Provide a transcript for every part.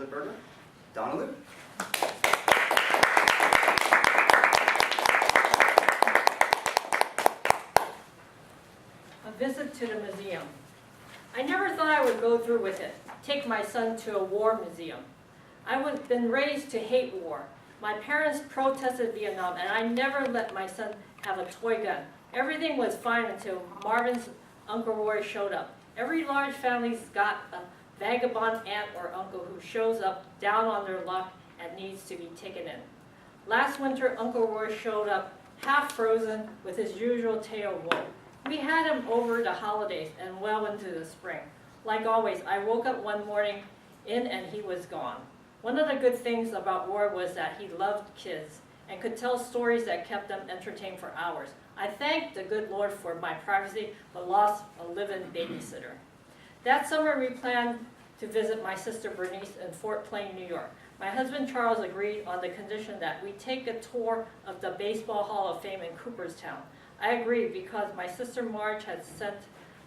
Burger, Donna L. A visit to the museum. I never thought I would go through with it, take my son to a war museum. I was been raised to hate war. My parents protested Vietnam, and I never let my son have a toy gun. Everything was fine until Marvin's Uncle Roy showed up. Every large family's got a vagabond aunt or uncle who shows up down on their luck and needs to be taken in. Last winter, Uncle Roy showed up half frozen with his usual tale of woe. We had him over the holidays and well into the spring. Like always, I woke up one morning in and he was gone. One of the good things about Roy was that he loved kids and could tell stories that kept them entertained for hours. I thanked the good Lord for my privacy, but lost a live-in babysitter. That summer, we planned to visit my sister Bernice in Fort Plain, New York. My husband Charles agreed on the condition that we take a tour of the Baseball Hall of Fame in Cooperstown. I agreed because my sister Marge had sent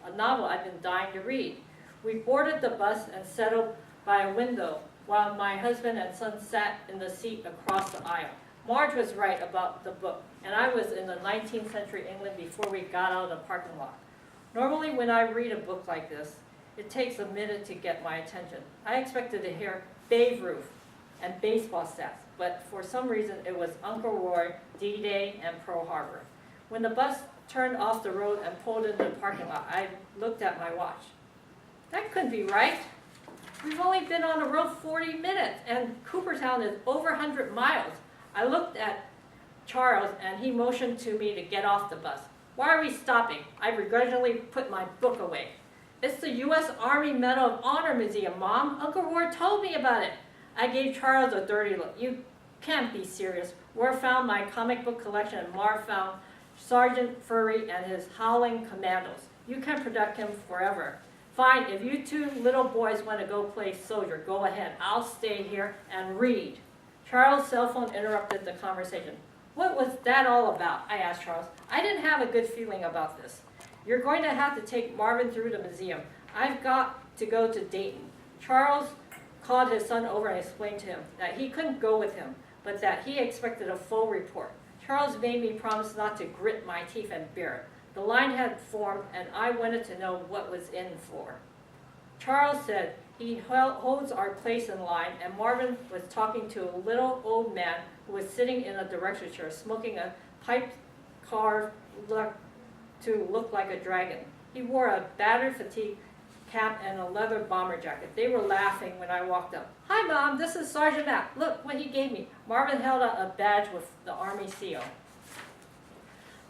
a novel I'd been dying to read. We boarded the bus and settled by a window while my husband and son sat in the seat across the aisle. Marge was right about the book, and I was in the 19th century England before we got out of the parking lot. Normally when I read a book like this, it takes a minute to get my attention. I expected to hear Babe Ruth and baseball stats, but for some reason it was Uncle Roy, D-Day, and Pearl Harbor. When the bus turned off the road and pulled into the parking lot, I looked at my watch. That couldn't be right. We've only been on the road 40 minutes, and Cooperstown is over 100 miles. I looked at Charles, and he motioned to me to get off the bus. Why are we stopping? I begrudgingly put my book away. It's the U.S. Army Medal of Honor Museum, Mom. Uncle Roy told me about it. I gave Charles a dirty look. You can't be serious. Roy found my comic book collection, and Marv found Sergeant Furry and his Howling Commandos. You can protect him forever. Fine, if you two little boys want to go play soldier, go ahead. I'll stay here and read. Charles' cell phone interrupted the conversation. What was that all about? I asked Charles. I didn't have a good feeling about this. You're going to have to take Marvin through the museum. I've got to go to Dayton. Charles called his son over and explained to him that he couldn't go with him, but that he expected a full report. Charles made me promise not to grit my teeth and bear it. The line had formed, and I wanted to know what was in for. Charles said he holds our place in line, and Marvin was talking to a little old man who was sitting in a director's chair, smoking a pipe carved to look like a dragon. He wore a battered fatigue cap and a leather bomber jacket. They were laughing when I walked up. Hi, Mom, this is Sergeant Mack. Look what he gave me. Marvin held out a badge with the Army seal.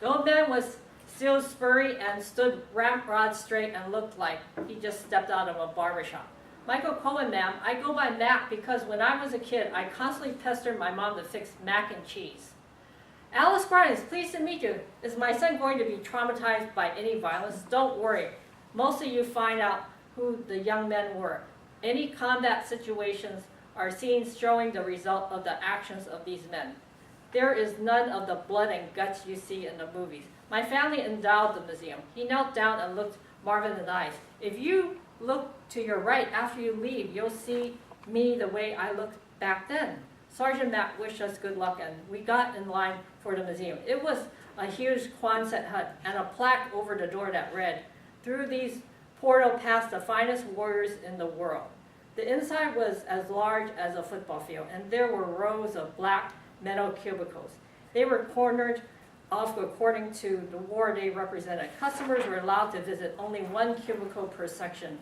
The old man was still spurry and stood ramrod straight and looked like he just stepped out of a barbershop. Michael Cohen, ma'am. I go by Mac because when I was a kid, I constantly pestered my mom to fix mac and cheese. Alice Grimes, pleased to meet you. Is my son going to be traumatized by any violence? Don't worry. Mostly you find out who the young men were. Any combat situations are scenes showing the result of the actions of these men. There is none of the blood and guts you see in the movies. My family endowed the museum. He knelt down and looked Marvin in the eyes. If you look to your right after you leave, you'll see me the way I looked back then. Sergeant Matt wished us good luck, and we got in line for the museum. It was a huge Quonset hut and a plaque over the door that read, "Through these portal past the finest warriors in the world." The inside was as large as a football field, and there were rows of black metal cubicles. They were cornered off according to the war they represented. Customers were allowed to visit only one cubicle per section.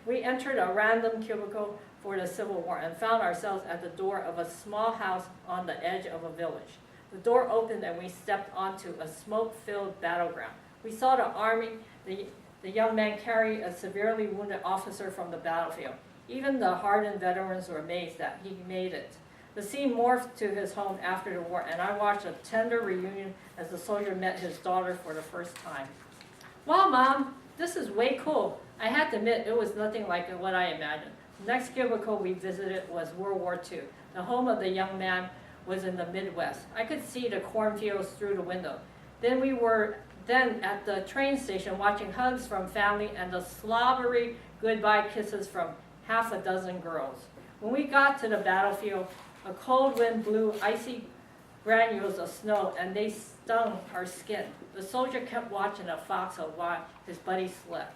We entered a random cubicle for the Civil War and found ourselves at the door of a small house on the edge of a village. The door opened and we stepped onto a smoke-filled battleground. We saw the Army, the young man carry a severely wounded officer from the battlefield. Even the hardened veterans were amazed that he made it. The scene morphed to his home after the war, and I watched a tender reunion as the soldier met his daughter for the first time. Wow, Mom, this is way cool. I had to admit, it was nothing like what I imagined. The next cubicle we visited was World War II. The home of the young man was in the Midwest. I could see the cornfields through the window. Then we were at the train station watching hugs from family and the slobbery goodbye kisses from half a dozen girls. When we got to the battlefield, a cold wind blew icy granules of snow, and they stung our skin. The soldier kept watching a foxhole while his buddy slept.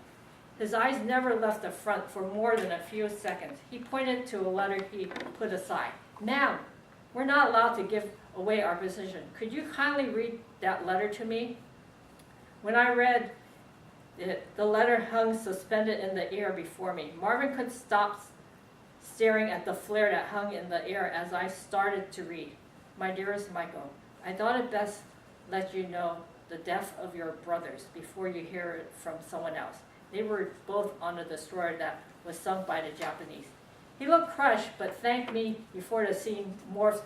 His eyes never left the front for more than a few seconds. He pointed to a letter he put aside. "Ma'am, we're not allowed to give away our position. Could you kindly read that letter to me?" When I read it, the letter hung suspended in the air before me. Marvin could stop staring at the flare that hung in the air as I started to read. "My dearest Michael, I thought it best let you know the death of your brothers before you hear it from someone else. They were both on a destroyer that was sunk by the Japanese." He looked crushed, but thanked me before the scene morphed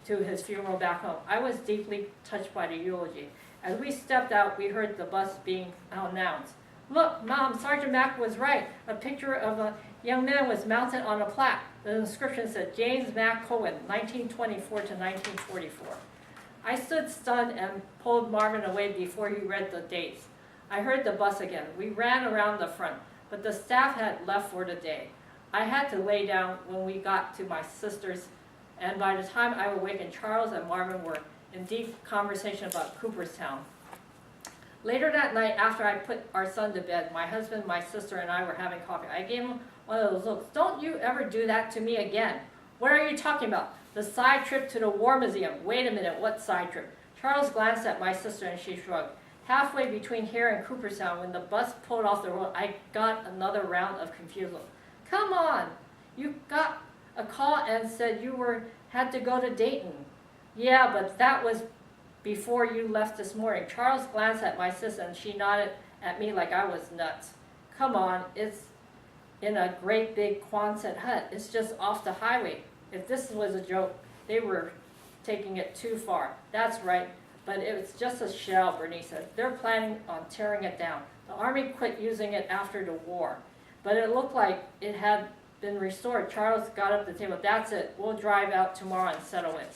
to his funeral back home. I was deeply touched by the eulogy. As we stepped out, we heard the bus being announced. "Look, Mom, Sergeant Mack was right. A picture of a young man was mounted on a plaque. The inscription said, James Mack Cohen, 1924 to 1944. I stood stunned and pulled Marvin away before he read the dates. I heard the bus again. We ran around the front, but the staff had left for the day. I had to lay down when we got to my sister's, and by the time I awakened, Charles and Marvin were in deep conversation about Cooperstown. Later that night, after I put our son to bed, my husband, my sister, and I were having coffee. I gave him one of those looks. "Don't you ever do that to me again." "What are you talking about?" "The side trip to the War Museum." "Wait a minute, what side trip?" Charles glanced at my sister and she shrugged. Halfway between here and Cooperstown, when the bus pulled off the road, I got another round of confusion. "Come on, you got a call and said you had to go to Dayton." "Yeah, but that was before you left this morning." Charles glanced at my sister and she nodded at me like I was nuts. "Come on, it's in a great big Quonset hut. It's just off the highway." If this was a joke, they were taking it too far. "That's right, but it's just a shell," Bernice said. "They're planning on tearing it down. The Army quit using it after the war, but it looked like it had been restored." Charles got up the table. "That's it. We'll drive out tomorrow and settle it."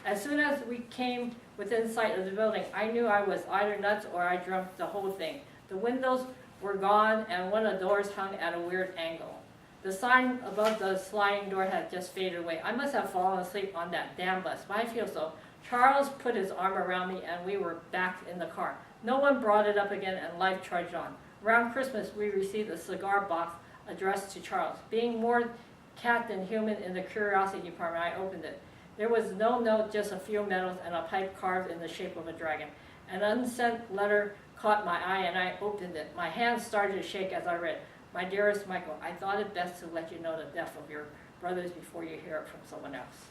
As soon as we came within sight of the building, I knew I was either nuts or I dreamt the whole thing. The windows were gone and one of the doors hung at a weird angle. The sign above the sliding door had just faded away. I must have fallen asleep on that damn bus, but I feel so. Charles put his arm around me and we were back in the car. No one brought it up again and life trudged on. Around Christmas, we received a cigar box addressed to Charles. Being more cat than human in the curiosity department, I opened it. There was no note, just a few medals and a pipe carved in the shape of a dragon. An unsent letter caught my eye and I opened it. My hands started to shake as I read. "My dearest Michael, I thought it best to let you know the death of your brothers before you hear it from someone else."